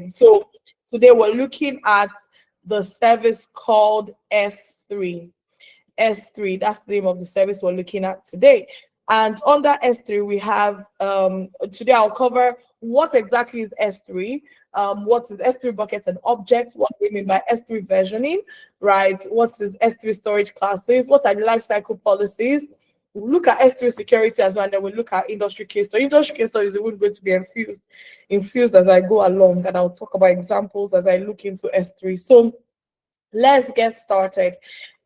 So today we're looking at the service called S3. S3, that's the name of the service we're looking at today. And under S3, we have, today I'll cover what exactly is S3, what is S3 buckets and objects, what we mean by S3 versioning, right? What is S3 storage classes, what are the lifecycle policies. We'll look at S3 security as well, and then we'll look at industry case study. Industry case studies are going to be infused as I go along, and I'll talk about examples as I look into S3. So let's get started.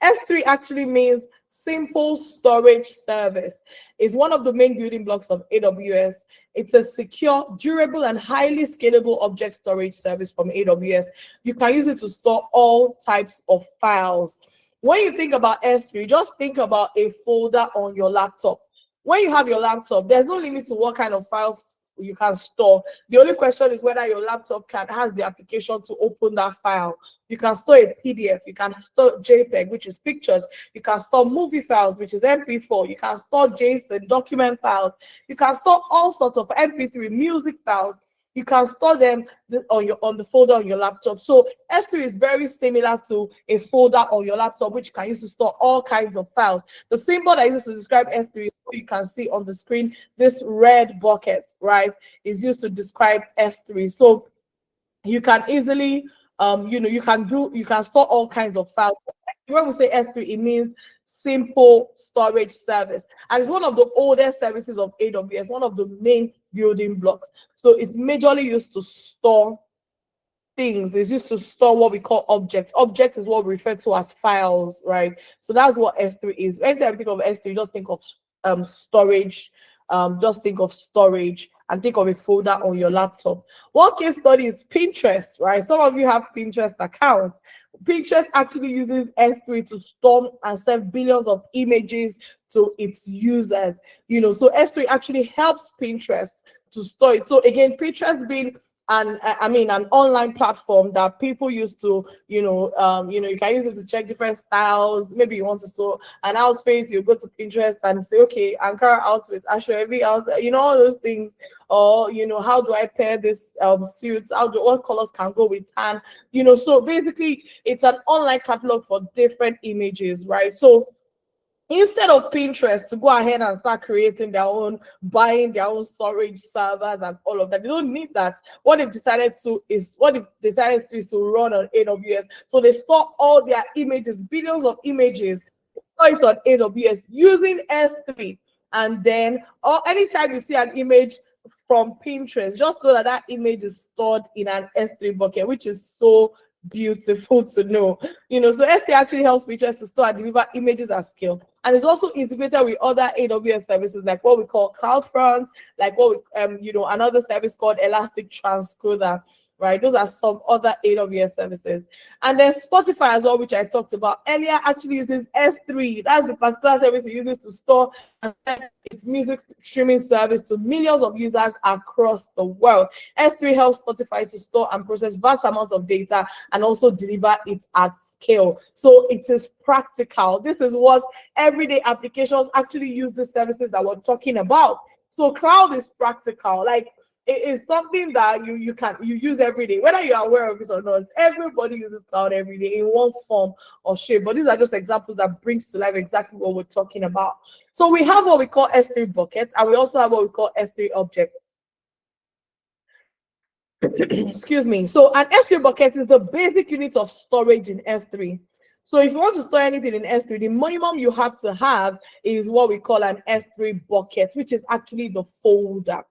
S3 actually means simple storage service. It's one of the main building blocks of AWS. It's a secure, durable, and highly scalable object storage service from AWS. You can use it to store all types of files. When you think about S3, just think about a folder on your laptop. When you have your laptop, there's no limit to what kind of files you can store. The only question is whether your laptop has the application to open that file. You can store a PDF, you can store JPEG, which is pictures, you can store movie files, which is MP4, you can store JSON document files, you can store all sorts of MP3 music files. You can store them on the folder on your laptop. So S3 is very similar to a folder on your laptop, which you can use to store all kinds of files. The symbol that I use to describe S3, you can see on the screen, this red bucket, right, is used to describe S3. So you can easily, you can store all kinds of files. When we say S3, it means simple storage service, and it's one of the oldest services of AWS, one of the main building blocks. So it's majorly used to store things. It's used to store what we call objects. Objects is what we refer to as files, right? So that's what S3 is. Anytime you think of S3, just think of storage. Just think of storage and think of a folder on your laptop. One case study is Pinterest, right? Some of you have Pinterest accounts. Pinterest actually uses S3 to store and save billions of images to its users. So S3 actually helps Pinterest to store it. So again, Pinterest being an online platform that people use to, you can use it to check different styles. Maybe you want to store an outfit, you go to Pinterest and say, okay, Ankara outfit, Ashwebi outfit, all those things. Or, how do I pair this suit? What colors can go with tan? So basically it's an online catalog for different images, right? So instead of Pinterest to go ahead and start creating buying their own storage servers and all of that, they don't need that. What they've decided to do is to run on AWS. So they store all their images, billions of images, store it on AWS using S3. And then, or anytime you see an image from Pinterest, just know that that image is stored in an S3 bucket, which is so beautiful to know. So S3 actually helps Pinterest to store and deliver images at scale, and it's also integrated with other AWS services like what we call CloudFront, like what we another service called Elastic Transcoder, right? Those are some other AWS services. And then Spotify as well, which I talked about earlier, actually uses S3. That's the particular service it uses to store and send its music streaming service to millions of users across the world. S3 helps Spotify to store and process vast amounts of data and also deliver it at scale. So it is practical. This is what everyday applications actually use the services that we're talking about. So cloud is practical. Like, it is something that you use every day, whether you're aware of it or not. Everybody uses cloud every day in one form or shape. But these are just examples that brings to life exactly what we're talking about. So we have what we call S3 buckets, and we also have what we call S3 objects. Excuse me. So an S3 bucket is the basic unit of storage in S3. So if you want to store anything in S3, the minimum you have to have is what we call an S3 bucket, which is actually the folder.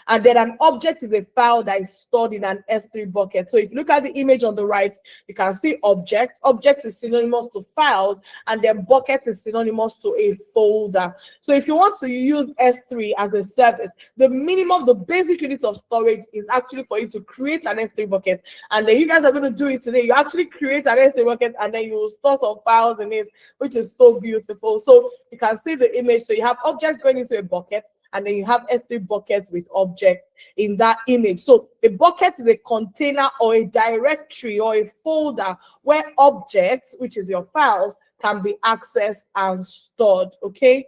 And then an object is a file that is stored in an S3 bucket. So if you look at the image on the right, you can see object. Object is synonymous to files, and then bucket is synonymous to a folder. So if you want to use S3 as a service, the minimum, the basic unit of storage is actually for you to create an S3 bucket. And then you guys are going to do it today. You actually create an S3 bucket, and then you will store some files in it, which is so beautiful. So you can see the image. So you have objects going into a bucket, and then you have S3 buckets with objects in that image. So a bucket is a container or a directory or a folder where objects, which is your files, can be accessed and stored. Okay.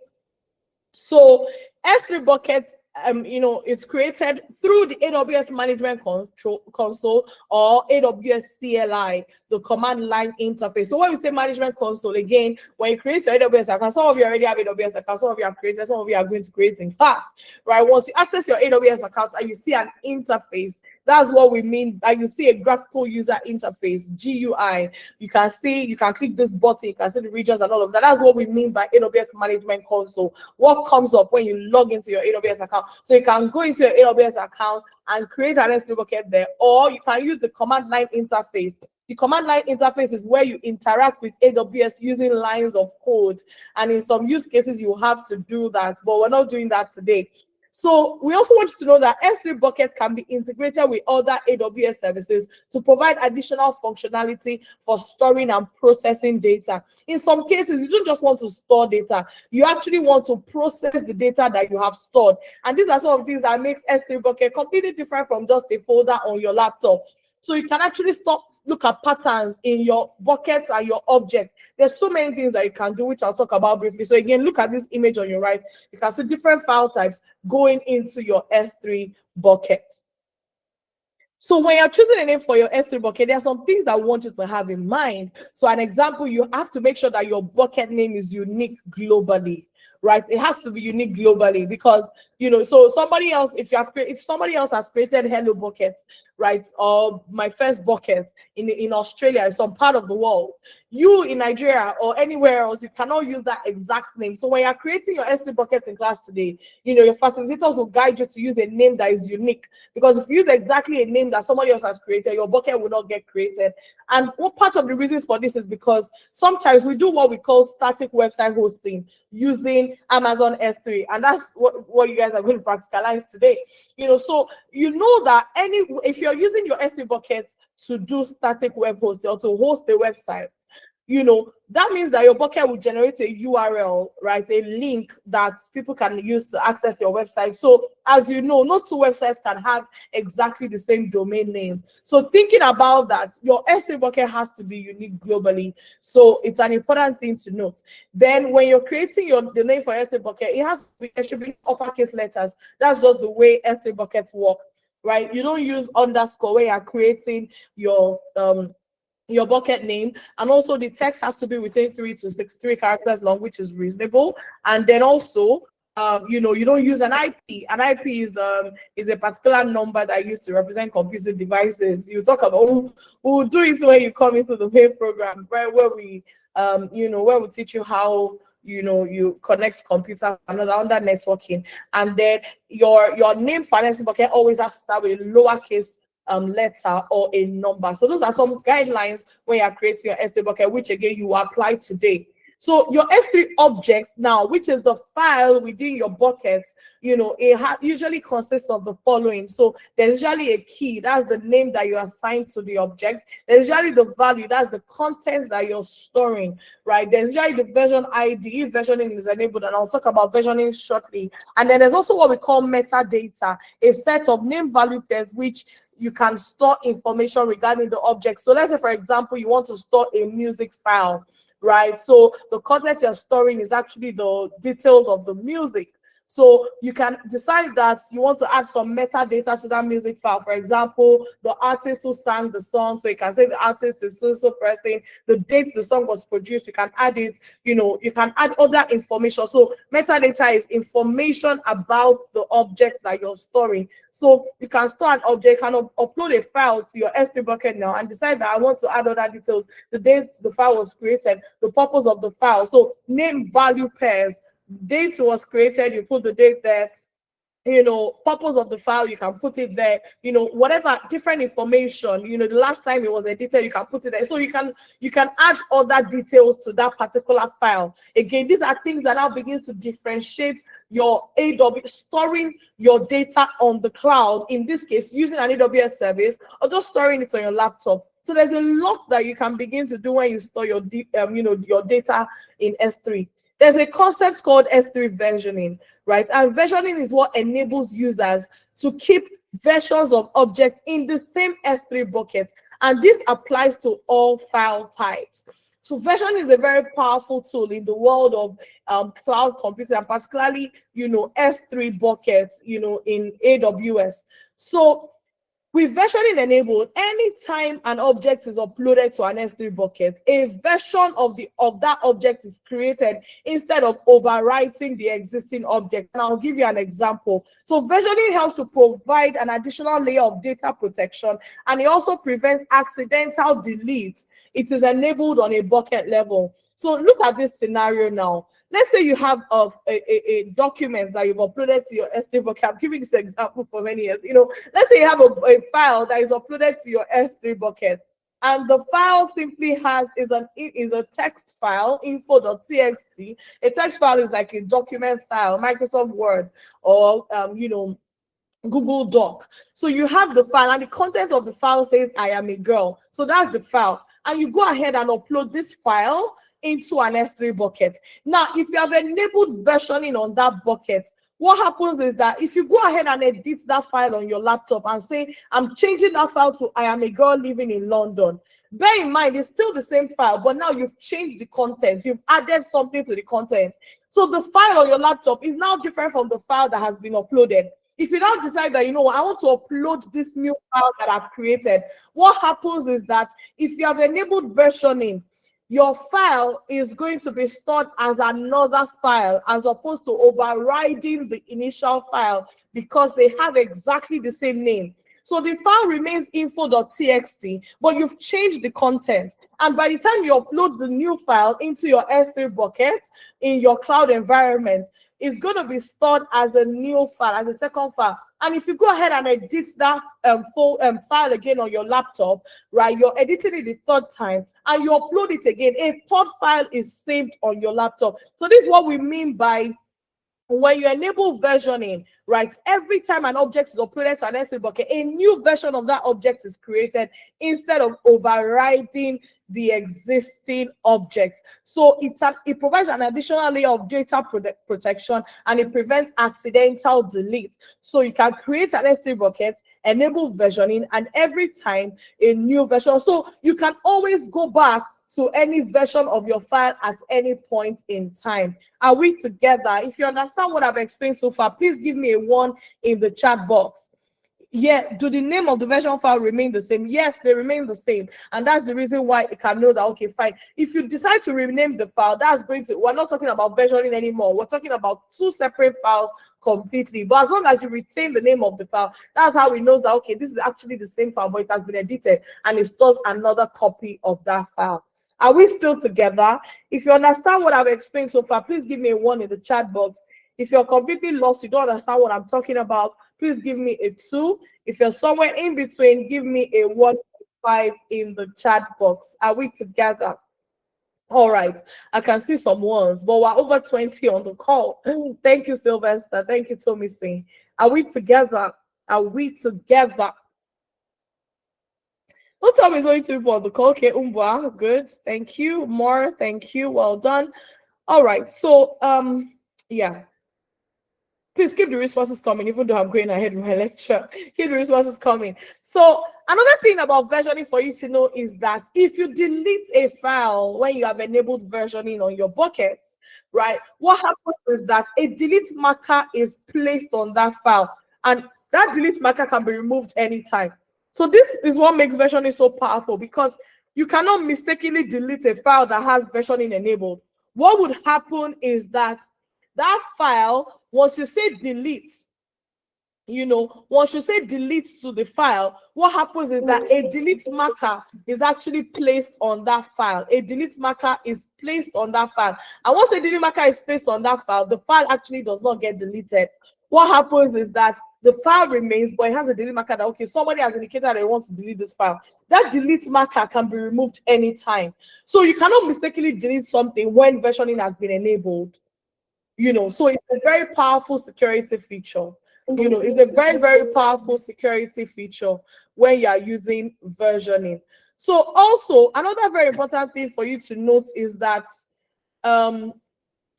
So S3 buckets it's created through the AWS Management Console or AWS CLI, the command line interface. So when we say Management Console, again, when you create your AWS account, some of you already have AWS account, some of you have created, some of you are going to create in class, right? Once you access your AWS account and you see an interface, that's what we mean by you see a graphical user interface, GUI. You can click this button, you can see the regions and all of that. That's what we mean by AWS Management Console. What comes up when you log into your AWS account? So you can go into your AWS account and create an S3 bucket there, or you can use the command line interface. The command line interface is where you interact with AWS using lines of code. And in some use cases, you have to do that, but we're not doing that today. So we also want you to know that S3 bucket can be integrated with other AWS services to provide additional functionality for storing and processing data. In some cases, you don't just want to store data, you actually want to process the data that you have stored. And these are some of the things that makes S3 bucket completely different from just a folder on your laptop. So you can actually look at patterns in your buckets and your objects. There's so many things that you can do, which I'll talk about briefly. So again, look at this image on your right. You can see different file types going into your S3 bucket. So when you're choosing a name for your S3 bucket, there are some things that I want you to have in mind. So an example, you have to make sure that your bucket name is unique globally, right? It has to be unique globally because, so somebody else, if somebody else has created Hello Bucket, right, or My First Bucket in Australia, in some part of the world, you in Nigeria or anywhere else, you cannot use that exact name. So when you're creating your S3 bucket in class today, your facilitators will guide you to use a name that is unique, because if you use exactly a name that somebody else has created, your bucket will not get created. And what part of the reasons for this is because sometimes we do what we call static website hosting using Amazon S3, and that's what you guys are going to practicalize today. So that if you're using your S3 bucket to do static web hosting or to host a website, that means that your bucket will generate a URL, right? A link that people can use to access your website. So as you know, no two websites can have exactly the same domain name. So thinking about that, your S3 bucket has to be unique globally. So it's an important thing to note. Then when you're creating the name for S3 bucket, it should be uppercase letters. That's just the way S3 buckets work, right? You don't use underscore when you're creating your bucket name, and also the text has to be within 3 to 63 characters long, which is reasonable. And then also you don't use an IP. An IP is a particular number that used to represent computer devices. You talk about we'll do it when you come into the main program, right, where we where we teach you how you connect computers under networking. And then your name for an S3 bucket always has to start with a lowercase letter or a number. So those are some guidelines when you are creating your S3 bucket, which again you apply today. So your S3 objects now, which is the file within your bucket, it usually consists of the following. So there's usually a key, that's the name that you assign to the object. There's usually the value, that's the contents that you're storing, right? There's usually the version ID, if versioning is enabled, and I'll talk about versioning shortly. And then there's also what we call metadata, a set of name value pairs which you can store information regarding the object. So let's say, for example, you want to store a music file, right? So the content you're storing is actually the details of the music. So you can decide that you want to add some metadata to that music file. For example, the artist who sang the song. So you can say the artist is so person, the date the song was produced. You can add it, you can add other information. So metadata is information about the object that you're storing. So you can store an object, kind of upload a file to your S3 bucket now and decide that I want to add other details, the date the file was created, the purpose of the file. So name value pairs. Date was created, you put the date there, purpose of the file, you can put it there, whatever different information, the last time it was edited, you can put it there. So you can add other details to that particular file. Again, these are things that now begins to differentiate your AWS, storing your data on the cloud, in this case using an AWS service, or just storing it on your laptop. So there's a lot that you can begin to do when you store your your data in S3. There's a concept called S3 versioning, right? And versioning is what enables users to keep versions of objects in the same S3 bucket. And this applies to all file types. So versioning is a very powerful tool in the world of cloud computing, and particularly, S3 buckets, in AWS. So with versioning enabled, anytime an object is uploaded to an S3 bucket, a version of that object is created instead of overwriting the existing object. And I'll give you an example. So versioning helps to provide an additional layer of data protection, and it also prevents accidental deletes. It is enabled on a bucket level. So look at this scenario now. Let's say you have a document that you've uploaded to your S3 bucket. I'm giving this example for many years. Let's say you have a file that is uploaded to your S3 bucket, and the file simply is a text file, info.txt. A text file is like a document file, Microsoft Word, or Google Doc. So you have the file, and the content of the file says I am a girl. So that's the file. And you go ahead and upload this file into an S3 bucket. Now, if you have enabled versioning on that bucket, what happens is that if you go ahead and edit that file on your laptop and say, I'm changing that file to I am a girl living in London, bear in mind, it's still the same file, but now you've changed the content. You've added something to the content. So the file on your laptop is now different from the file that has been uploaded. If you now decide that, I want to upload this new file that I've created, what happens is that if you have enabled versioning, your file is going to be stored as another file as opposed to overriding the initial file, because they have exactly the same name. So the file remains info.txt, but you've changed the content. And by the time you upload the new file into your S3 bucket in your cloud environment, it's going to be stored as a new file, as a second file. And if you go ahead and edit that file again on your laptop, right, you're editing it the third time and you upload it again, a third file is saved on your laptop. So this is what we mean by when you enable versioning, right? Every time an object is uploaded to an S3 bucket, a new version of that object is created instead of overriding the existing object. So it provides an additional layer of data protection, and it prevents accidental delete. So you can create an S3 bucket, enable versioning, and every time a new version. So you can always go back to any version of your file at any point in time. Are we together? If you understand what I've explained so far, please give me a 1 in the chat box. Yeah, do the name of the version file remain the same? Yes, they remain the same. And that's the reason why it can know that, okay, fine. If you decide to rename the file, we're not talking about versioning anymore. We're talking about 2 separate files completely. But as long as you retain the name of the file, that's how we know that, okay, this is actually the same file, but it has been edited and it stores another copy of that file. Are we still together? If you understand what I've explained so far, please give me a 1 in the chat box. If you're completely lost, you don't understand what I'm talking about, please give me a 2. If you're somewhere in between, give me a 1.5 in the chat box. Are we together? All right. I can see some ones, but we're over 20 on the call. Thank you, Sylvester. Thank you, Tommy Singh. Are we together? Are we together? Don't tell me it's only 2 people on the call. Okay, Umbwa, good. Thank you. More, thank you. Well done. All right. So, yeah. Please keep the responses coming, even though I'm going ahead with my lecture. Keep the responses coming. So another thing about versioning for you to know is that if you delete a file when you have enabled versioning on your buckets, right, what happens is that a delete marker is placed on that file, and that delete marker can be removed anytime. So this is what makes versioning so powerful, because you cannot mistakenly delete a file that has versioning enabled. What would happen is that file, once you say delete, once you say delete to the file, what happens is that a delete marker is actually placed on that file. A delete marker is placed on that file. And once a delete marker is placed on that file, the file actually does not get deleted. What happens is that the file remains, but it has a delete marker that, okay, somebody has indicated that they want to delete this file. That delete marker can be removed anytime. So you cannot mistakenly delete something when versioning has been enabled. So it's a very powerful security feature. It's a very, very powerful security feature when you are using versioning. So also, another very important thing for you to note is that, so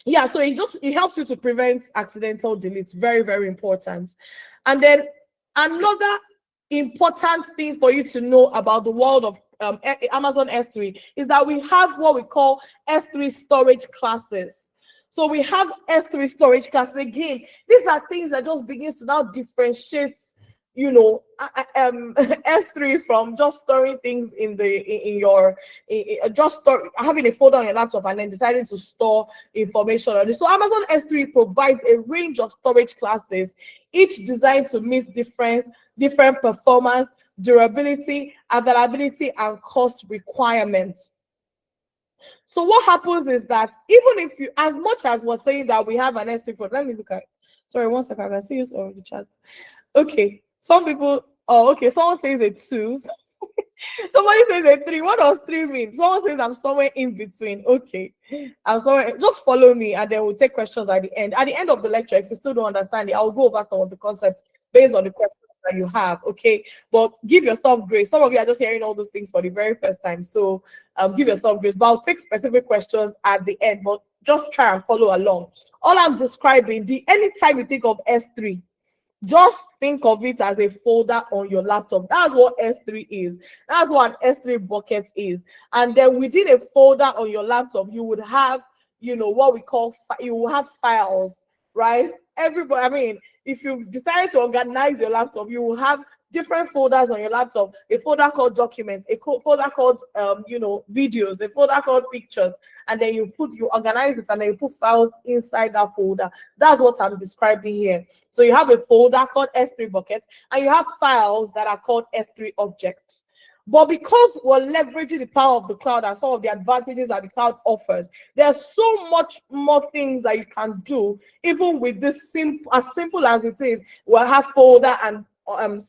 it helps you to prevent accidental deletes. Very, very important. And then another important thing for you to know about the world of Amazon S3 is that we have what we call S3 storage classes. So we have S3 storage classes. Again, these are things that just begins to now differentiate, you know, S3 from just storing things in your having a folder on your laptop and then deciding to store information on it. So Amazon S3 provides a range of storage classes, each designed to meet different performance, durability, availability, and cost requirements. So what happens is that even if you, as much as we're saying that we have an S3 folder, let me look at, sorry, one second, I can see you on the chat. Okay, some people, oh, okay, someone says a 2. Somebody says a 3. What does 3 mean? Someone says I'm somewhere in between. Okay, I'm somewhere, just follow me and then we'll take questions at the end. At the end of the lecture, if you still don't understand it, I'll go over some of the concepts based on the questions that you have, okay? But give yourself grace. Some of you are just hearing all those things for the very first time, so give yourself grace. But I'll take specific questions at the end, but just try and follow along. All I'm describing, anytime you think of S3, just think of it as a folder on your laptop. That's what S3 is. That's what an S3 bucket is. And then within a folder on your laptop, you would have, you know, what we call, you will have files, right? Everybody, I mean, if you decide to organize your laptop, you will have different folders on your laptop. A folder called documents, a folder called you know, videos, a folder called pictures, and then you organize it and then you put files inside that folder. That's what I'm describing here. So you have a folder called S3 buckets and you have files that are called S3 objects. But because we're leveraging the power of the cloud and some of the advantages that the cloud offers, there's so much more things that you can do, even with this as simple as it is. We'll have folder and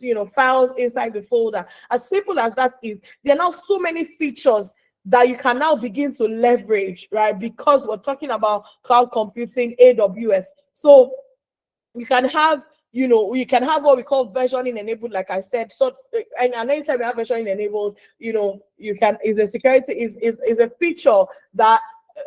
you know, files inside the folder. As simple as that is, there are now so many features that you can now begin to leverage, right? Because we're talking about cloud computing, AWS. So you can have, you know, you can have what we call versioning enabled, like I said. So, and anytime you have versioning enabled, you know, you can, is a security, is a feature that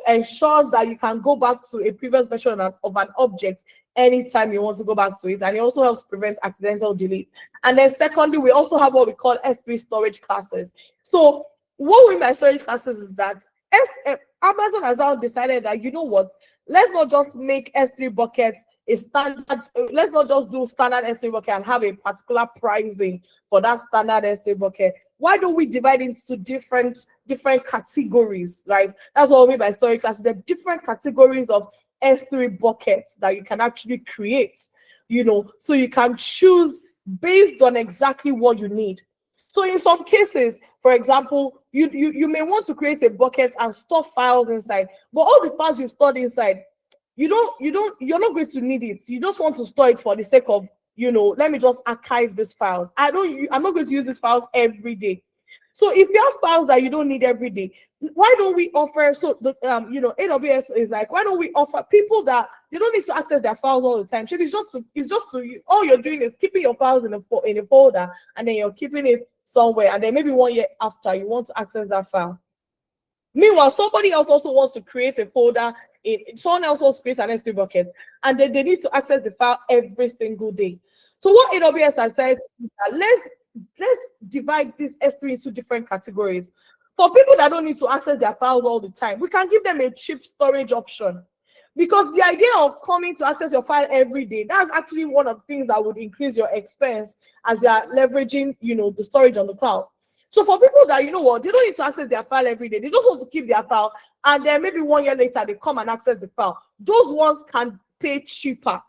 ensures that you can go back to a previous version of an object anytime you want to go back to it. And it also helps prevent accidental delete. And then secondly, we also have what we call S3 storage classes. So what we mean by storage classes is that Amazon has now decided that, you know what, let's not just make S3 buckets a standard, let's not just do standard S3 bucket and have a particular pricing for that standard S3 bucket. Why don't we divide into different categories, right? That's what we mean by storage classes. There are different categories of S3 buckets that you can actually create, you know, so you can choose based on exactly what you need. So in some cases, for example, you may want to create a bucket and store files inside, but all the files you stored inside, you're not going to need it. You just want to store it for the sake of, you know, let me just archive these files. I'm not going to use these files every day. So if you have files that you don't need every day, why don't we offer, so the you know, AWS is like, why don't we offer people that they don't need to access their files all the time? So it's just to all you're doing is keeping your files in a folder, and then you're keeping it somewhere, and then maybe 1 year after you want to access that file. Meanwhile, somebody else also wants to create a folder, someone else wants to create an S3 bucket, and then they need to access the file every single day. So what AWS has said is that let's divide this S3 into different categories. For people that don't need to access their files all the time, we can give them a cheap storage option. Because the idea of coming to access your file every day, that's actually one of the things that would increase your expense as they are leveraging, you know, the storage on the cloud. So for people that, you know what, they don't need to access their file every day, they just want to keep their file, and then maybe 1 year later they come and access the file. Those ones can pay cheaper.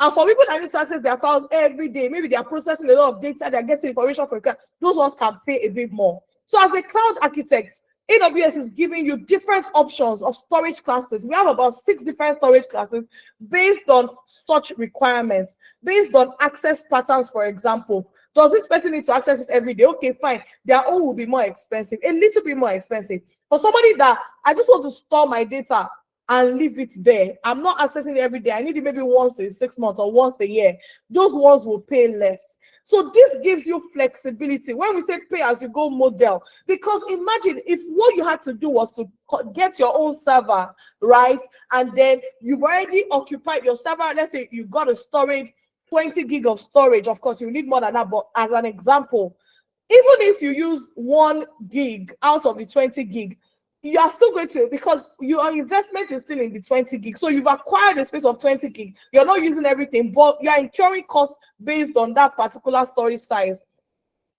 And for people that need to access their files every day, maybe they are processing a lot of data, they're getting information from the, those ones can pay a bit more. So as a cloud architect, AWS is giving you different options of storage classes. We have about 6 different storage classes based on such requirements, based on access patterns. For example, does this person need to access it every day? Okay, fine. Their own will be more expensive, a little bit more expensive. For somebody that I just want to store my data and leave it there, I'm not accessing it every day, I need it maybe once in 6 months or once a year, those ones will pay less. So this gives you flexibility when we say pay as you go model, because imagine if what you had to do was to get your own server, right? And then you've already occupied your server. Let's say you got a storage 20 gig of storage. Of course, you need more than that, but as an example, even if you use 1 gig out of the 20 gig, you are still going to, because your investment is still in the 20 gig. So you've acquired a space of 20 gig. You're not using everything, but you're incurring costs based on that particular storage size.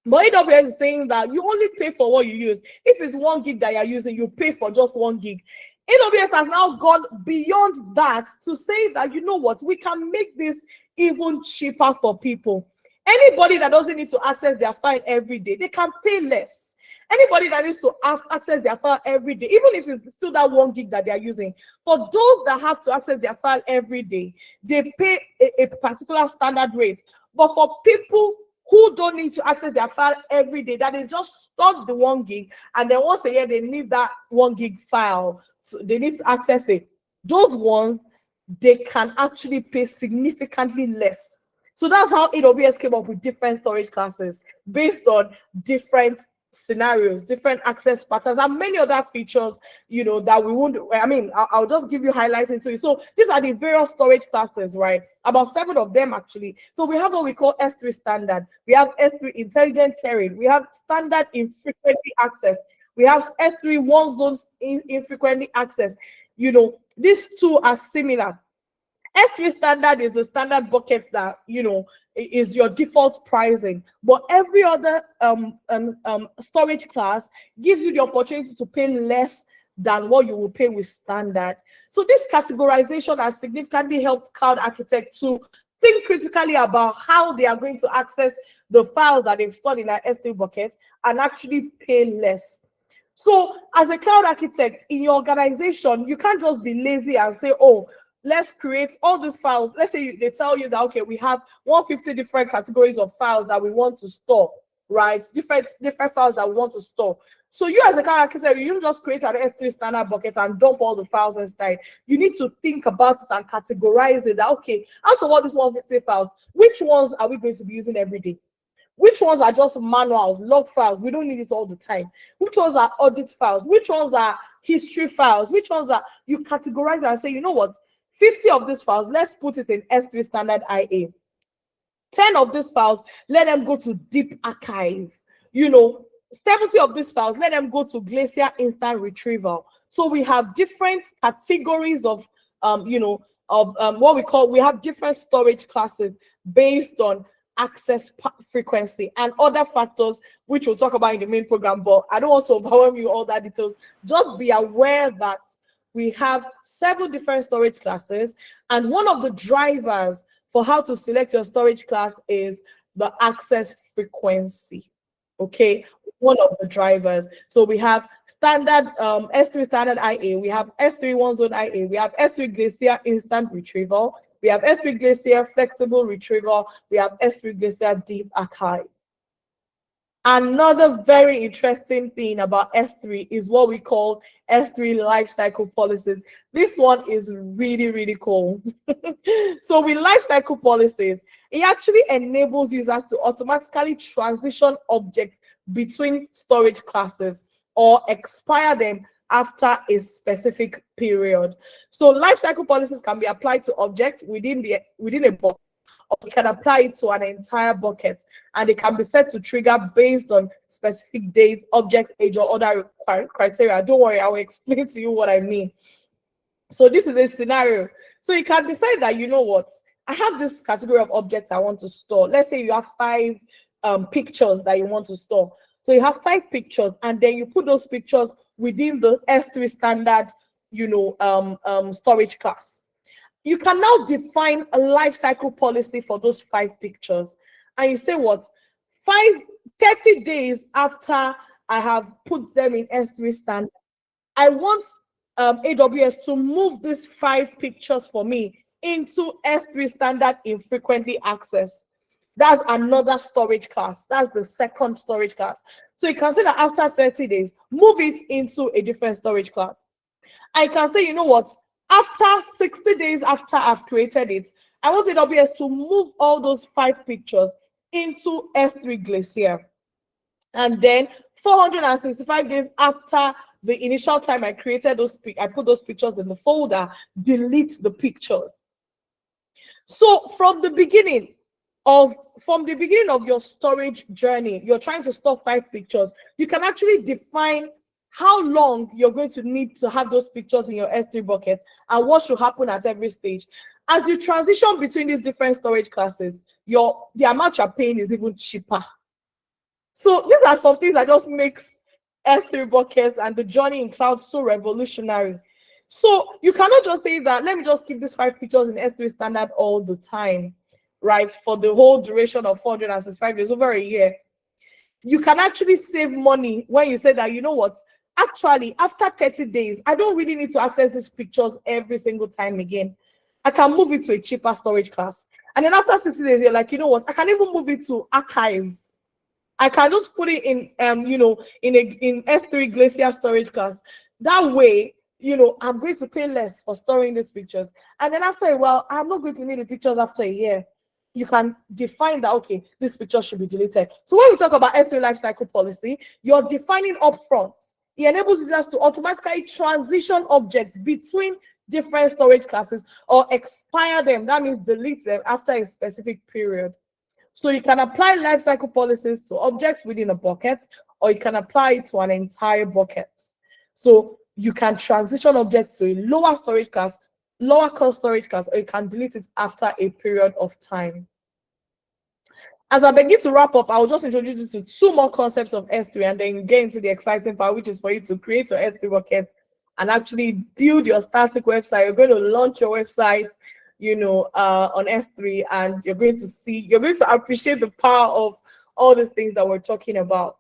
But AWS is saying that you only pay for what you use. If it's 1 gig that you're using, you pay for just 1 gig. AWS has now gone beyond that to say that, you know what, we can make this even cheaper for people. Anybody that doesn't need to access their file every day, they can pay less. Anybody that needs to access their file every day, even if it's still that 1 gig that they are using, for those that have to access their file every day, they pay a particular standard rate. But for people who don't need to access their file every day, that is just stock the 1 gig, and then once a year they need that 1 gig file, so they need to access it. Those ones, they can actually pay significantly less. So that's how AWS came up with different storage classes based on different scenarios, different access patterns, and many other features, you know, that we won't, I mean, I'll just give you highlights into it. So these are the various storage classes, right? About 7 of them actually. So we have what we call S3 standard. We have S3 intelligent terrain. We have standard infrequently access. We have S3 one zone infrequently access. You know, these two are similar. S3 standard is the standard bucket that, you know, is your default pricing, but every other storage class gives you the opportunity to pay less than what you will pay with standard. So this categorization has significantly helped cloud architects to think critically about how they are going to access the files that they've stored in their S3 bucket and actually pay less. So as a cloud architect in your organization, you can't just be lazy and say, oh, let's create all these files. Let's say they tell you that, okay, we have 150 different categories of files that we want to store, right? Different files that we want to store. So you as a cloud architect, you don't just create an S3 standard bucket and dump all the files inside. You need to think about it and categorize it that, okay, out of all these 150 files, which ones are we going to be using every day? Which ones are just manuals, log files? We don't need it all the time. Which ones are audit files? Which ones are history files? Which ones are, you categorize and say, you know what, 50 of these files, let's put it in S3 standard IA. 10 of these files, let them go to deep archive. You know, 70 of these files, let them go to Glacier instant retrieval. So we have different categories of, you know, of what we call, we have different storage classes based on access frequency and other factors, which we'll talk about in the main program, but I don't want to overwhelm you all that details. Just be aware that we have several different storage classes, and one of the drivers for how to select your storage class is the access frequency. Okay, one of the drivers. So we have standard S3 standard IA, we have S3 one zone IA, we have S3 Glacier instant retrieval, we have S3 Glacier flexible retrieval, we have S3 Glacier deep archive. Another very interesting thing about S3 is what we call S3 lifecycle policies. This one is really, really cool. So with lifecycle policies, it actually enables users to automatically transition objects between storage classes or expire them after a specific period. So lifecycle policies can be applied to objects within a box, or we can apply it to an entire bucket, and it can be set to trigger based on specific dates, object age, or other criteria. Don't worry, I will explain to you what I mean. So this is a scenario. So you can decide that, you know what, I have this category of objects I want to store. Let's say you have 5 pictures that you want to store. So you have 5 pictures, and then you put those pictures within the S3 standard, you know, storage class. You can now define a life cycle policy for those 5 pictures. And you say what? 30 days after I have put them in S3 standard, I want AWS to move these 5 pictures for me into S3 standard infrequently access. That's another storage class. That's the second storage class. So you can say that after 30 days, move it into a different storage class. I can say, you know what? After 60 days after I've created it, I want AWS to move all those 5 pictures into S3 Glacier. And then 465 days after the initial time I created those, I put those pictures in the folder, delete the pictures. So from the beginning, of from the beginning of your storage journey, you're trying to store 5 pictures, you can actually define how long you're going to need to have those pictures in your S3 bucket and what should happen at every stage. As you transition between these different storage classes, the amount you're paying is even cheaper. So these are some things that just makes S3 buckets and the journey in cloud so revolutionary. So you cannot just say that, let me just keep these 5 pictures in S3 standard all the time, right? For the whole duration of 465 days, over a year. You can actually save money when you say that, you know what, actually, after 30 days, I don't really need to access these pictures every single time again. I can move it to a cheaper storage class. And then after 60 days, you're like, you know what, I can even move it to archive. I can just put it in, in S3 Glacier storage class. That way, I'm going to pay less for storing these pictures. And then after a while, I'm not going to need the pictures after a year. You can define that, okay, this picture should be deleted. So when we talk about S3 lifecycle policy, you're defining upfront. It enables users to automatically transition objects between different storage classes or expire them. That means delete them after a specific period. So you can apply lifecycle policies to objects within a bucket, or you can apply it to an entire bucket. So you can transition objects to a lower storage class, lower cost storage class, or you can delete it after a period of time. As I begin to wrap up, I'll just introduce you to 2 more concepts of S3 and then get into the exciting part, which is for you to create your S3 bucket and actually build your static website. You're going to launch your website, on S3, and you're going to appreciate the power of all these things that we're talking about.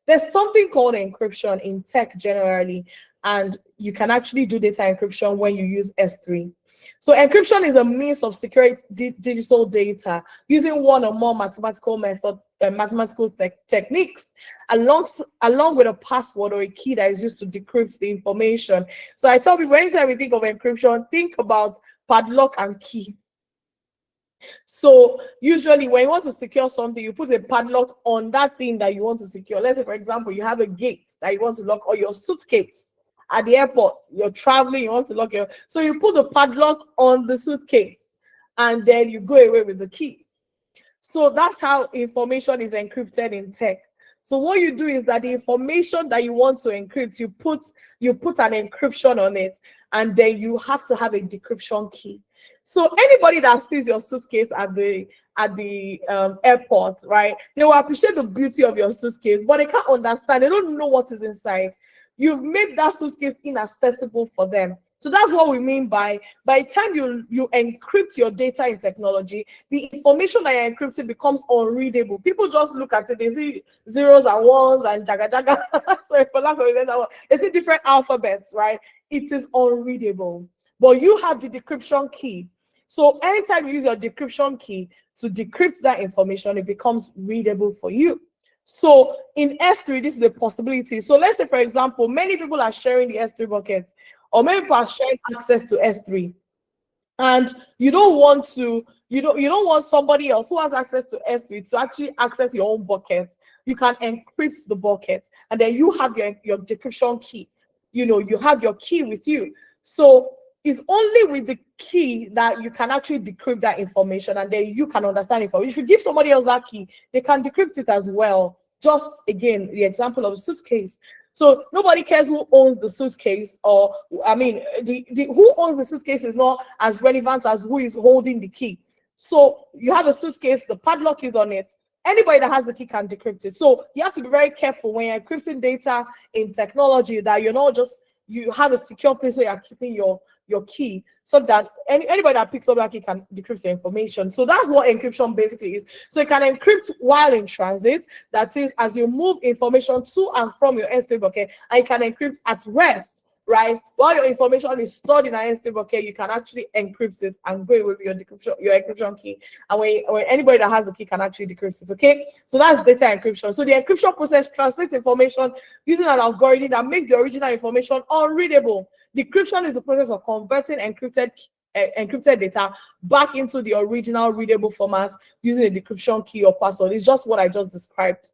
There's something called encryption in tech generally, and you can actually do data encryption when you use S3. So encryption is a means of securing digital data using one or more mathematical techniques along with a password or a key that is used to decrypt the information. So I tell people, anytime we think of encryption, think about padlock and key. So usually when you want to secure something, you put a padlock on that thing that you want to secure. Let's say, for example, you have a gate that you want to lock, or your suitcase at the airport, you're traveling, you want to lock so you put the padlock on the suitcase and then you go away with the key. So that's how information is encrypted in tech. So what you do is that the information that you want to encrypt, you put an encryption on it, and then you have to have a decryption key. So anybody that sees your suitcase at the airport, right, they will appreciate the beauty of your suitcase, but they can't understand, they don't know what is inside. You've made that suitcase inaccessible for them. So that's what we mean by the time you encrypt your data in technology, the information that you're encrypting becomes unreadable. People just look at it, they see zeros and ones and jaga jaga. Sorry for lack of a better word. They see different alphabets, right? It is unreadable. But you have the decryption key. So anytime you use your decryption key to decrypt that information, it becomes readable for you. So in S3, this is a possibility. So let's say, for example, many people are sharing the S3 bucket, or many people are sharing access to S3, and you don't want somebody else who has access to S3 to actually access your own bucket. You can encrypt the bucket, and then you have your decryption key. You have your key with you. So it's only with the key that you can actually decrypt that information, and then you can understand it. If you give somebody else that key, they can decrypt it as well. Just again, the example of a suitcase. So nobody cares who owns the suitcase, or who owns the suitcase is not as relevant as who is holding the key. So you have a suitcase, the padlock is on it. Anybody that has the key can decrypt it. So you have to be very careful when you're encrypting data in technology, that you're not just, you have a secure place where you're keeping your key, so that anybody that picks up that key can decrypt your information. So that's what encryption basically is. So you can encrypt while in transit, that is, as you move information to and from your S3 bucket, and you can encrypt at rest, right? While your information is stored in an S3 bucket, you can actually encrypt it and go away with your encryption key. And when anybody that has the key can actually decrypt it, okay? So that's data encryption. So the encryption process translates information using an algorithm that makes the original information unreadable. Decryption is the process of converting encrypted data back into the original readable format using a decryption key or password. It's just what I just described.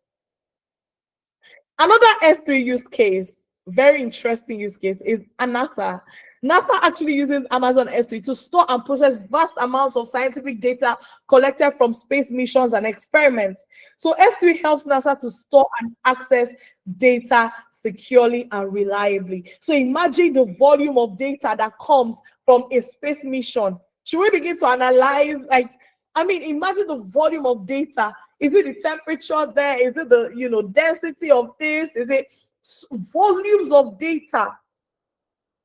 Another S3 use case, very interesting use case, is another. NASA actually uses Amazon S3 to store and process vast amounts of scientific data collected from space missions and experiments. So S3 helps NASA to store and access data securely and reliably. So imagine the volume of data that comes from a space mission. Should we begin to analyze, like, I mean, imagine the volume of data. Is it the temperature there? Is it the, density of this? Is it volumes of data?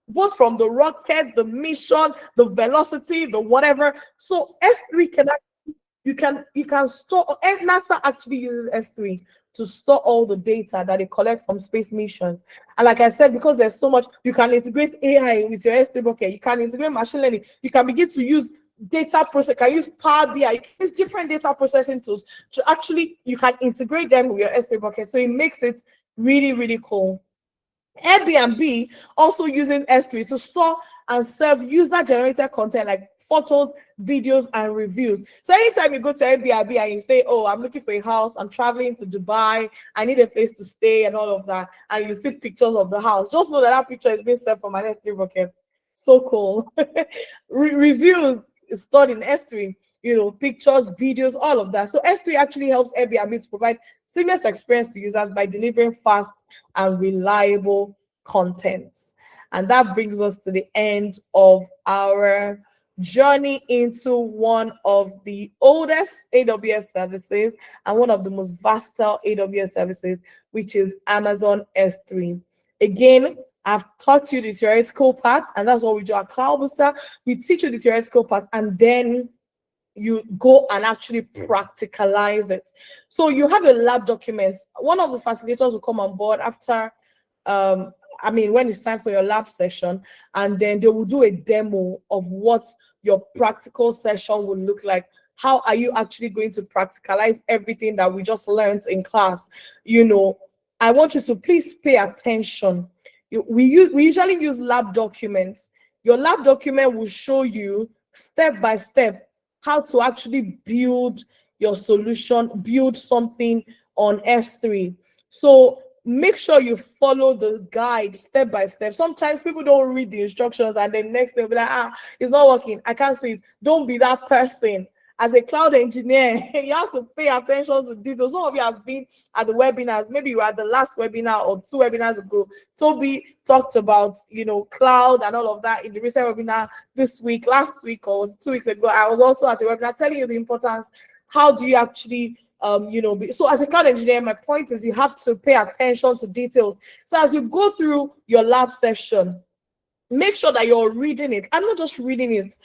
Both from the rocket, the mission, the velocity, the whatever. So S3 can actually, you can store, and NASA actually uses S3 to store all the data that they collect from space missions. And like I said, because there's so much, you can integrate AI with your S3 bucket, you can integrate machine learning, you can begin to use data process, can use Power BI, you can use different data processing tools to actually, you can integrate them with your S3 bucket. So it makes it really, really cool. Airbnb also uses S3 to store and serve user-generated content like photos, videos, and reviews. So anytime you go to Airbnb and you say, oh, I'm looking for a house, I'm traveling to Dubai, I need a place to stay and all of that, and you see pictures of the house, just know that that picture is being served from an S3 bucket. So cool. Reviews is stored in S3, pictures, videos, all of that. So S3 actually helps Airbnb to provide seamless experience to users by delivering fast and reliable contents. And that brings us to the end of our journey into one of the oldest AWS services and one of the most versatile AWS services, which is Amazon S3. Again, I've taught you the theoretical part, and that's what we do at Cloud Booster. We teach you the theoretical part, and then you go and actually practicalize it. So you have a lab document. One of the facilitators will come on board after, when it's time for your lab session, and then they will do a demo of what your practical session will look like. How are you actually going to practicalize everything that we just learned in class? I want you to please pay attention. We usually use lab documents. Your lab document will show you step by step how to actually build your solution, build something on S3. So make sure you follow the guide step by step. Sometimes people don't read the instructions and then next they'll be like, it's not working, I can't see it. Don't be that person. As a cloud engineer, you have to pay attention to details. Some of you have been at the webinars. Maybe you were at the last webinar or 2 webinars ago. Toby talked about, cloud and all of that in the recent webinar this week, last week, or 2 weeks ago. I was also at the webinar telling you the importance. How do you actually, so as a cloud engineer, my point is you have to pay attention to details. So as you go through your lab session, make sure that you're reading it and not just reading it,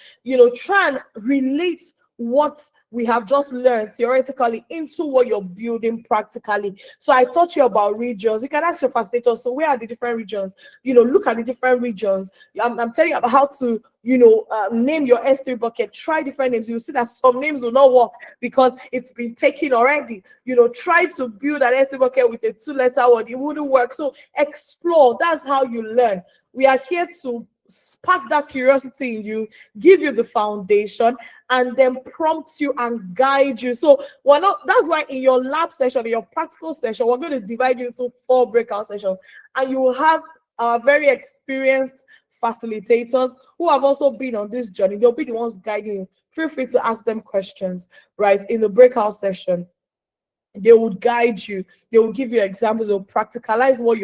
try and relate what we have just learned theoretically into what you're building practically. So I taught you about regions. You can ask your facilitators, so where are the different regions? Look at the different regions. I'm telling you about how to name your S3 bucket. Try different names. You'll see that some names will not work because it's been taken already. Try to build an S3 bucket with a 2-letter word. It wouldn't work. So explore. That's how you learn. We are here to spark that curiosity in you, give you the foundation, and then prompt you and guide you. So that's why in your lab session, in your practical session, we're going to divide you into 4 breakout sessions, and you will have our very experienced facilitators who have also been on this journey. They'll be the ones guiding you. Feel free to ask them questions, right, in the breakout session. They would guide you, they will give you examples, they'll practicalize what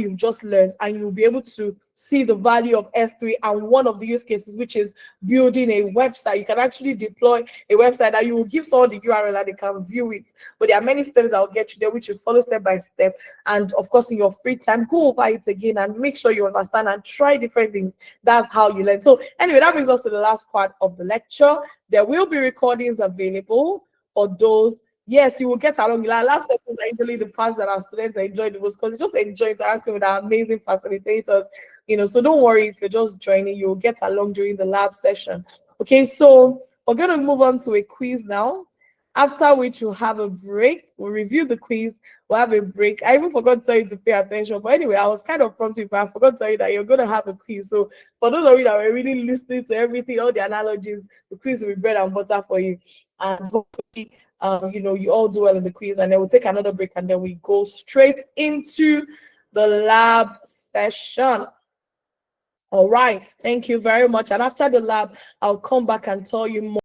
you've just learned, and you'll be able to see the value of S3 and one of the use cases, which is building a website. You can actually deploy a website that you will give someone the URL and they can view it. But there are many steps that will get you there, which you follow step by step. And of course, in your free time, go over it again and make sure you understand and try different things. That's how you learn. So anyway, that brings us to the last part of the lecture. There will be recordings available for those. Yes, you will get along. Lab sessions are usually the parts that our students enjoy the most because they just enjoy interacting with our amazing facilitators. So don't worry if you're just joining, you'll get along during the lab session. Okay, so we're going to move on to a quiz now, after which we'll have a break. We'll review the quiz, we'll have a break. I even forgot to tell you to pay attention, but anyway, I was kind of prompting, but I forgot to tell you that you're going to have a quiz. So for those of you that were really listening to everything, all the analogies, the quiz will be bread and butter for you. And hopefully, you all do well in the quiz, and then we'll take another break, and then we go straight into the lab session. All right, thank you very much. And after the lab, I'll come back and tell you more